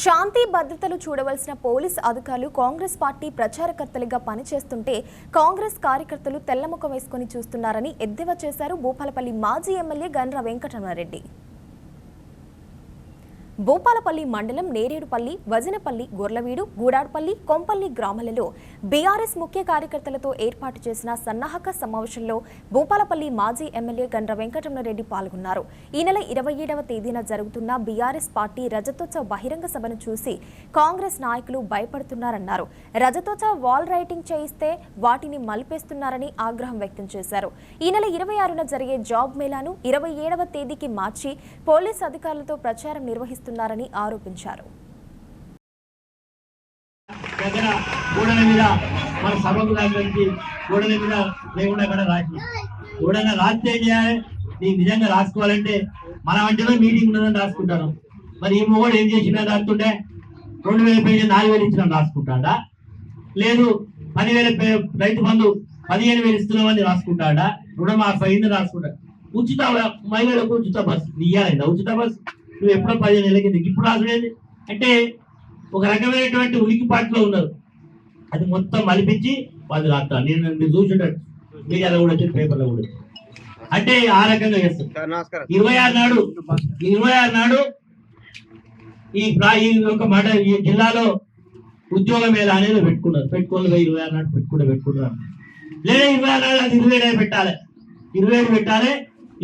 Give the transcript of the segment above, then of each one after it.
శాంతి భద్రతలు చూడవలసిన పోలీస్ అధికారులు కాంగ్రెస్ పార్టీ ప్రచారకర్తలుగా పనిచేస్తుంటే కాంగ్రెస్ కార్యకర్తలు తెల్లముఖం వేసుకుని చూస్తున్నారని ఎద్దేవా చేశారు భూపాలపల్లి మాజీ ఎమ్మెల్యే గండ్ర వెంకటరమణారెడ్డి. భూపాలపల్లి మండలం నేరేడుపల్లి, వజనపల్లి, గొర్లవీడు, గూడాడ్పల్లి, కొంపల్లి గ్రామాలలో బీఆర్ఎస్ ముఖ్య కార్యకర్తలతో ఏర్పాటు చేసిన సన్నాహక సమావేశంలో భూపాలపల్లి మాజీ ఎమ్మెల్యే గండ్ర వెంకటరమణారెడ్డి పాల్గొన్నారు. ఈ నెల 27వ తేదీన జరుగుతున్న బీఆర్ఎస్ పార్టీ రజతోత్సవ బహిరంగ సభను చూసి కాంగ్రెస్ నాయకులు భయపడుతున్నారన్నారు. రజతోత్సవ వాల్ రైటింగ్ చేయిస్తే వాటిని మలిపేస్తున్నారని ఆగ్రహం వ్యక్తం చేశారు. ఈ నెల 26న జరిగే జాబ్ మేళాను 27వ తేదీకి మార్చి పోలీస్ అధికారులతో ప్రచారం నిర్వహిస్తున్నారు ఆరోపించారు. నిజంగా రాసుకోవాలంటే మన వంటిలో మీటింగ్ ఉన్నదని రాసుకుంటాను. మరి ఈ మొగోడు ఏం చేసినా రాస్తుంటే 2000 పేజీ 4000 ఇచ్చిన రాసుకుంటాడా, లేదు 10,000 రైతు బంధు 15,000 ఇస్తున్నామని రాసుకుంటాడా, రుణమాఫీ అయింది రాసుకుంటా. ఉచిత మహిళలకు ఉచిత బస్సు ఇయ్యాలండి. ఉచిత బస్సు నువ్వు ఎప్పుడో 15 నెలల కింద ఇప్పుడు రాసుడేది అంటే ఒక రకమైనటువంటి ఉలికిపాట్లో ఉన్నారు. అది మొత్తం మలిపించి వాళ్ళు రాస్తారు. నేను చూసినట్టు మీడియాలో కూడా వచ్చి పేపర్లో కూడా అంటే ఆ రకంగా చేస్తారు. 26 నాడు ఈ ఒక మాట ఈ జిల్లాలో ఉద్యోగ మేళ అనేది పెట్టుకున్నారు. 26 నాడు పెట్టుకుంటున్నారు. లేదా 26 నాడు అది 27 పెట్టాలి. 27 పెట్టాలి.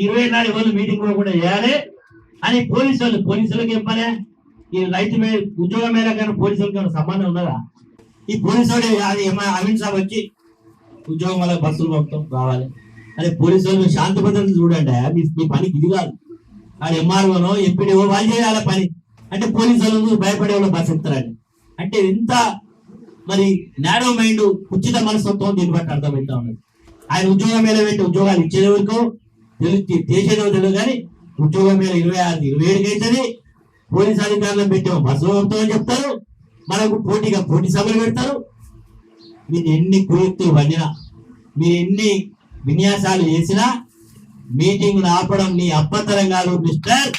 27 నాడు ఎవరు మీటింగ్ కూడా చేయాలి అని పోలీసులకు ఏం పనే? ఈ రైతు ఉద్యోగం మీద కానీ పోలీసులకి ఏమైనా సంబంధం ఉన్నదా? ఈ పోలీసు అమిత్ షా వచ్చి ఉద్యోగం వల్ల బస్సులు మొత్తం రావాలి అదే పోలీసు వాళ్ళు శాంతి భద్రతలు చూడండి. మీ పనికి ఇది కాదు. ఆడు ఎంఆర్ఓనో ఎంపీడీఓ వాళ్ళు చేయాలి పని. అంటే పోలీసు వాళ్ళు భయపడే వాళ్ళు బస్సు ఎక్కుతారండి. అంటే ఇంత మరి నేరో మైండ్ ఉచిత మనస్తత్వం దీన్ని బట్టి అర్థమవుతా ఉన్నది. ఆయన ఉద్యోగం మీద పెట్టి ఉద్యోగాలు ఇచ్చేది వరకు చేసేదో తెలియదు కానీ ఉద్యోగం మీద 26, 27 అవుతుంది. పోలీస్ అధికారులను పెట్టాము బస్సులో వస్తామని చెప్తారు. మనకు పోటీ సభలు పెడతారు. మీరు ఎన్ని కుయుక్తులు పడినా, మీరు ఎన్ని విన్యాసాలు చేసినా మీటింగ్ ఆపడం నీ అప్పతరం కాదు మిస్టర్.